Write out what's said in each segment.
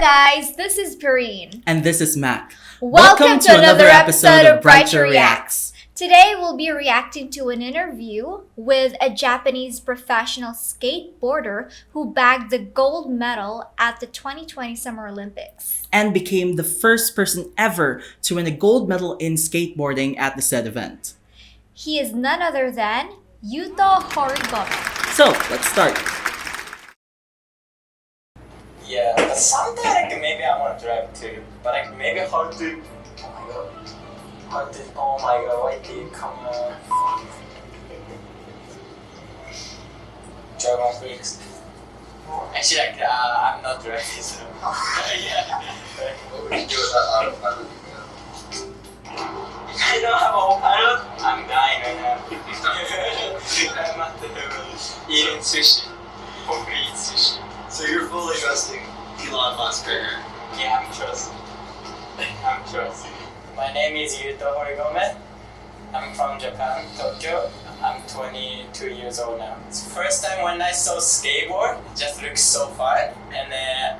guys, this is Perrine. And this is Mac. Welcome to another episode of Brighture Reacts. Today we'll be reacting to an interview with a Japanese professional skateboarder who bagged the gold medal at the 2020 Summer Olympics. And became the first person ever to win a gold medal in skateboarding at the said event. He is none other than Yuto Horigome. So, let's start. Yeah, but sometimes like, maybe I want to drive too, but like maybe hard to. Oh my god, why did you come on? Dragon Freaks. Actually, like, I'm not ready, so. Yeah. What would you do with that autopilot? I don't have a pilot. I'm dying right now. I'm at the eating sushi. Complete sushi. So you're fully trusting Elon Musk right here? Yeah, I'm trusting. I'm trusting. My name is Yuto Horigome. I'm from Japan, Tokyo. I'm 22 years old now. It's the first time when I saw skateboard, it just looks so fun. And then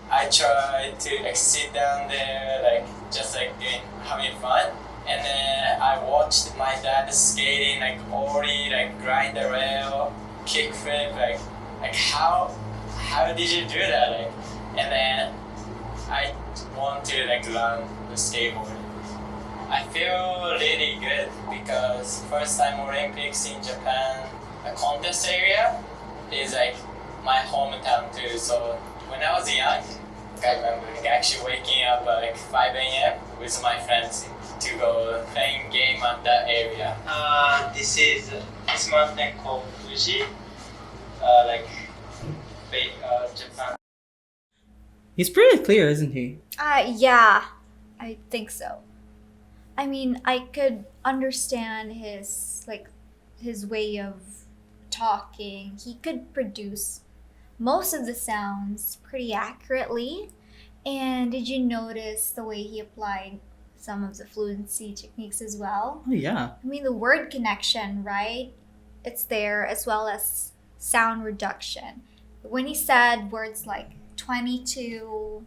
I tried to like sit down there, like just like having fun. And then I watched my dad skating, like ollie, like grind the rail, kickflip, like how did you do that? Like, and then I want to like learn the skateboard. I feel really good because first time Olympics in Japan, a contest area is like my hometown too. So when I was young, I remember like actually waking up at like 5 a.m. with my friends to go playing game at that area. This is this mountain called Fuji, Japan. He's pretty clear, isn't he? Yeah, I think so. I mean, I could understand his way of talking. He could produce most of the sounds pretty accurately. And did you notice the way he applied some of the fluency techniques as well? Oh, yeah. I mean, the word connection, right? It's there, as well as sound reduction. When he said words like 22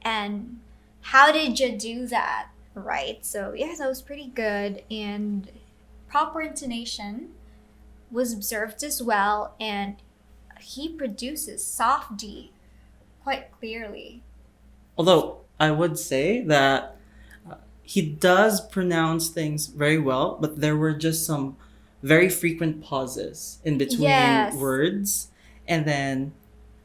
and how did you do that? Right, so yeah, that was pretty good, and proper intonation was observed as well, and he produces soft D quite clearly. Although I would say that he does pronounce things very well, but there were just some very frequent pauses in between words, and then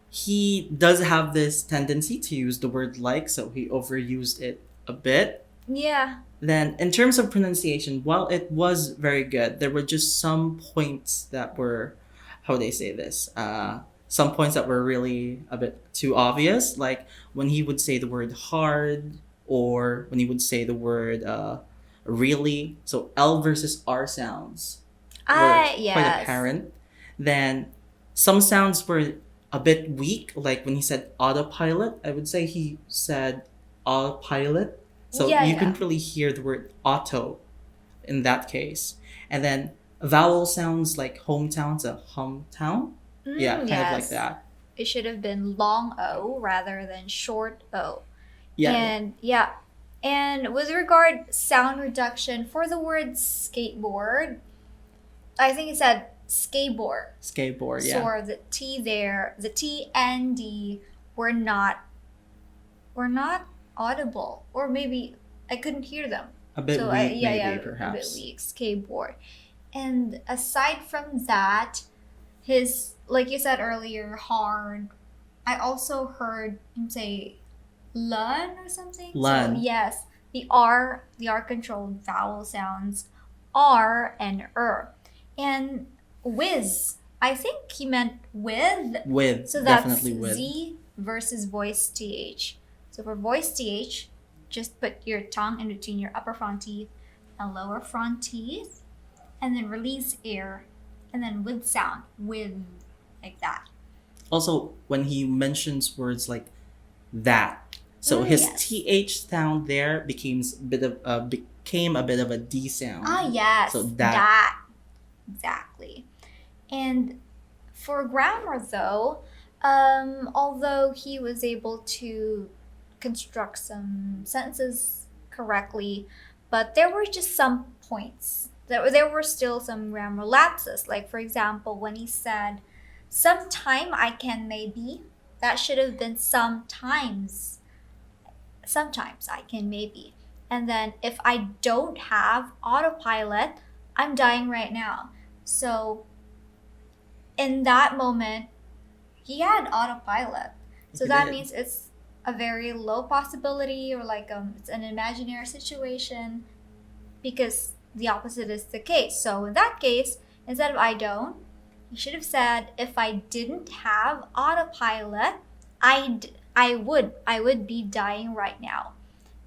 he does have this tendency to use the word like, so he overused it a bit. Yeah. Then, in terms of pronunciation, while it was very good, there were just some points that were, how would I say this? Some points that were really a bit too obvious, like when he would say the word hard, or when he would say the word really. So L versus R sounds were quite apparent. Then some sounds were a bit weak, like when he said autopilot, I would say he said autopilot. So you couldn't really hear the word auto in that case. And then vowel sounds like hometown, so hometown. Kind of like that. It should have been long O rather than short O. Yeah. And with regard sound reduction for the word skateboard, I think it said skateboard. Skateboard, yeah. So the T there, the T and D were not audible, or maybe I couldn't hear them. A bit weak, maybe, perhaps. A bit weak, skateboard. And aside from that, his, like you said earlier, hard, I also heard him say lun or something. Lun. So, yes, the R controlled vowel sounds R and And whiz, I think he meant with. With, so that's definitely with. Z versus voice TH. So for voice TH, just put your tongue in between your upper front teeth and lower front teeth, and then release air, and then with sound, with, like that. Also, when he mentions words like that, so his TH sound there became a bit of a D sound. Ah, yes. So that. Exactly. And for grammar, though, although he was able to construct some sentences correctly, but there were just some points. There were still some grammar lapses. Like, for example, when he said, sometime I can maybe, that should have been sometimes. Sometimes I can maybe. And then if I don't have autopilot, I'm dying right now. So in that moment, he had autopilot. So that means it's a very low possibility, or like it's an imaginary situation, because the opposite is the case. So in that case, instead of I don't, you should have said, if I didn't have autopilot, I would be dying right now.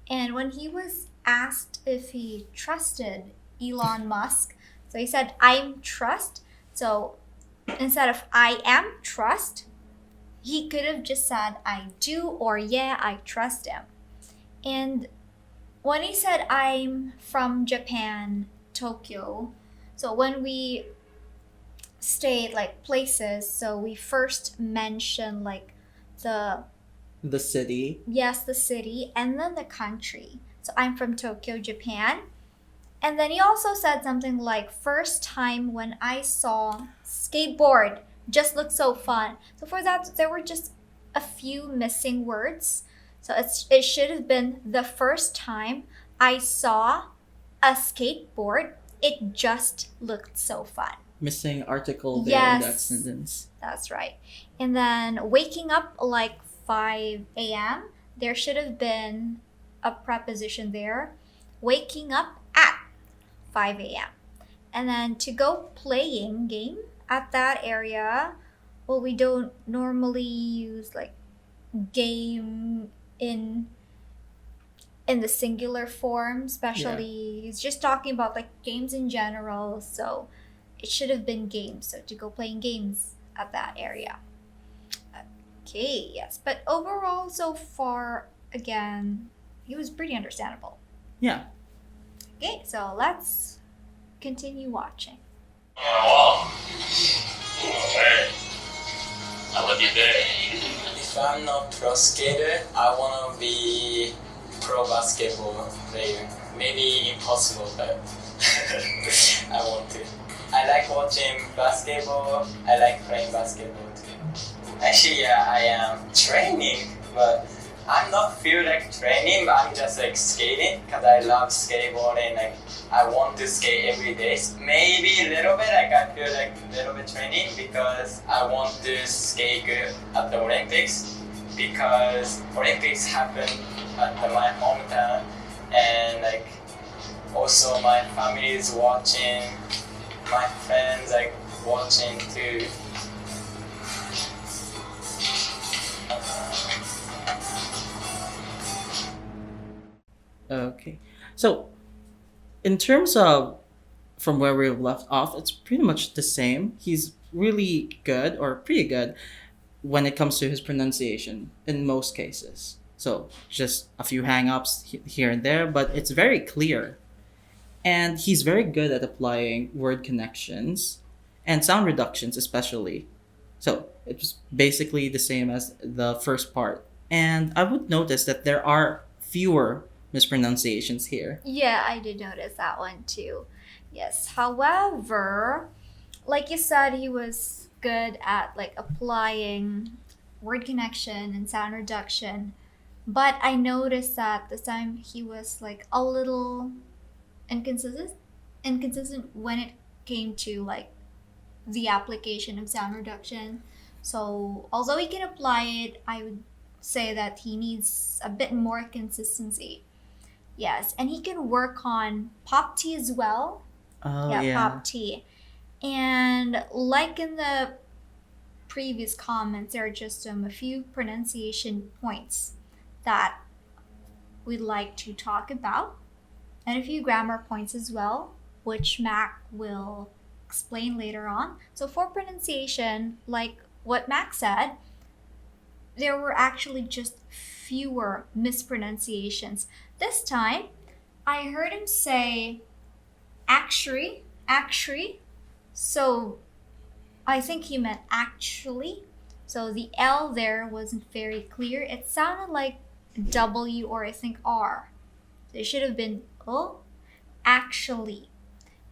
And when he was asked if he trusted Elon Musk, so he said, I'm trust. So instead of I am trust, he could have just said I do, or yeah, I trust him. And when he said I'm from Japan, Tokyo, so when we state like places, so we first mention like the city. Yes, the city, and then the country. So I'm from Tokyo, Japan. And then he also said something like, first time when I saw skateboard, just looked so fun. So for that, there were just a few missing words. So it should have been, the first time I saw a skateboard, it just looked so fun. Missing article there in that sentence. That's right. And then waking up like 5 a.m., there should have been a preposition there. Waking up at 5 a.m. And then to go playing game at that area, well, we don't normally use like game in the singular form, especially he's just talking about like games in general, so it should have been games. So to go playing games at that area. Okay, yes. But overall, so far, again, he was pretty understandable. Yeah. Okay, so let's continue watching. Wow. Okay. How about you there? If I'm not pro skater, I want to be pro basketball player. Maybe impossible, but I want to. I like watching basketball. I like playing basketball too. Actually, yeah, I am training, but I'm not feel like training, but I'm just like skating because I love skateboarding. Like I want to skate every day. Maybe a little bit, like I feel like a little bit training because I want to skate good at the Olympics, because Olympics happen at my hometown, and like also my family is watching, my friends like watching too. Okay. So, in terms of from where we left off, it's pretty much the same. He's really good, or pretty good, when it comes to his pronunciation in most cases. So, just a few hang-ups here and there, but it's very clear. And he's very good at applying word connections and sound reductions especially. So, it's basically the same as the first part. And I would notice that there are fewer mispronunciations here. Yeah, I did notice that one too. Yes. However, like you said, he was good at like applying word connection and sound reduction. But I noticed that this time he was like a little inconsistent when it came to like the application of sound reduction. So although he can apply it, I would say that he needs a bit more consistency. Yes, and he can work on pop T as well. Oh, yeah, yeah. pop T. And like in the previous comments, there are just a few pronunciation points that we'd like to talk about, and a few grammar points as well, which Mac will explain later on. So for pronunciation, like what Mac said, there were actually just fewer mispronunciations. This time, I heard him say actually. So I think he meant actually. So the L there wasn't very clear. It sounded like W or I think R. So it should have been actually.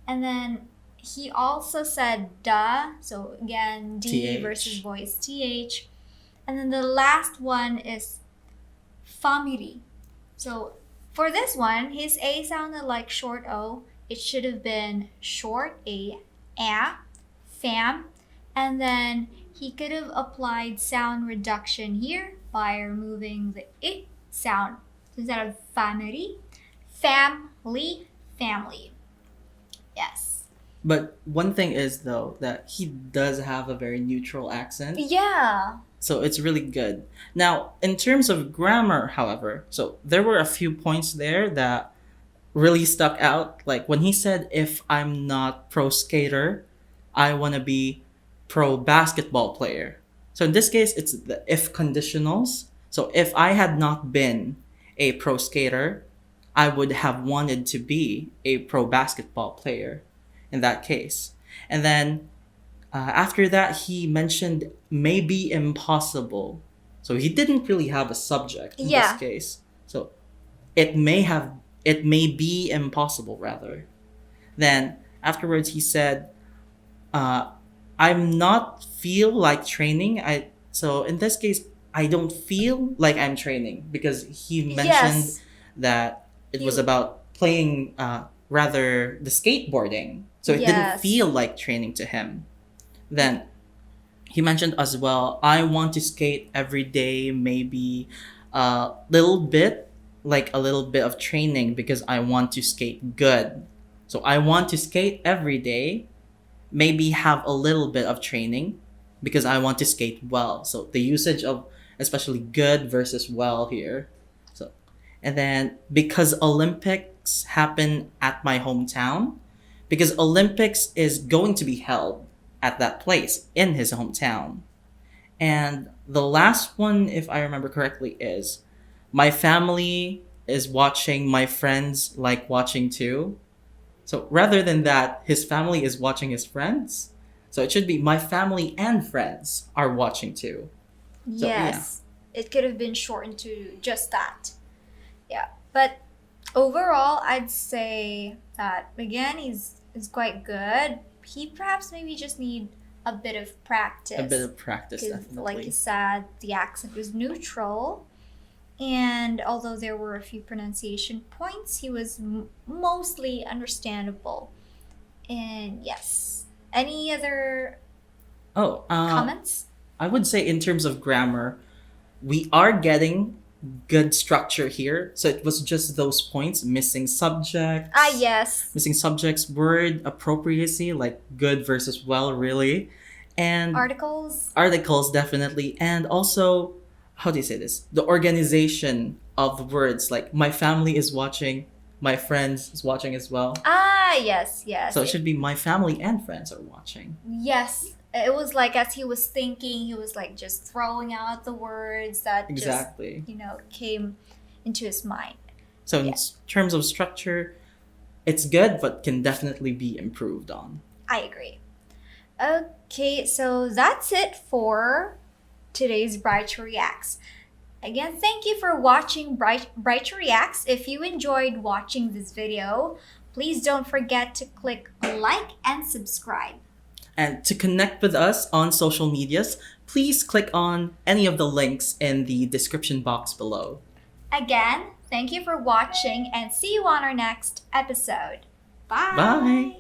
And then he also said duh. So again, D TH. versus voice TH. And then the last one is family. So for this one, his A sounded like short O. It should have been short A, fam. And then he could have applied sound reduction here by removing the I sound. So instead of family, family. Yes. But one thing is, though, that he does have a very neutral accent. Yeah. So it's really good. Now, in terms of grammar, however, so there were a few points there that really stuck out. Like when he said, if I'm not pro skater, I want to be pro basketball player. So in this case, it's the if conditionals. So if I had not been a pro skater, I would have wanted to be a pro basketball player in that case. And then after that, he mentioned maybe impossible. So he didn't really have a subject in this case. So it may be impossible rather. Then afterwards he said, I'm not feel like training. So in this case, I don't feel like I'm training because he mentioned that it was about playing rather the skateboarding. So it didn't feel like training to him. Then he mentioned as well, I want to skate every day, maybe a little bit of training because I want to skate good. So I want to skate every day, maybe have a little bit of training because I want to skate well. So the usage of especially good versus well here. So, and then because Olympics happen at my hometown, because Olympics is going to be held at that place in his hometown. And the last one, if I remember correctly, is my family is watching, my friends like watching too. So rather than that, his family is watching his friends. So it should be my family and friends are watching too. So, yes. It could have been shortened to just that. Yeah. But overall, I'd say that, again, he's quite good. He perhaps maybe just need a bit of practice. A bit of practice, definitely. Like you said, the accent was neutral. And although there were a few pronunciation points, he was mostly understandable. And yes. Any other comments? I would say in terms of grammar, we are getting good structure here. So it was just those points, missing subjects. Yes. Missing subjects, word appropriacy, like good versus well, really. And articles, definitely. And also, how do you say this? The organization of the words, like my family is watching, my friends is watching as well. Yes. So it should be my family and friends are watching. Yes. It was like as he was thinking, he was like just throwing out the words that just, came into his mind. So in terms of structure, it's good, but can definitely be improved on. I agree. Okay, so that's it for today's Brighture Reacts. Again, thank you for watching Brighture Reacts. If you enjoyed watching this video, please don't forget to click like and subscribe. And to connect with us on social medias, please click on any of the links in the description box below. Again, thank you for watching and see you on our next episode. Bye! Bye!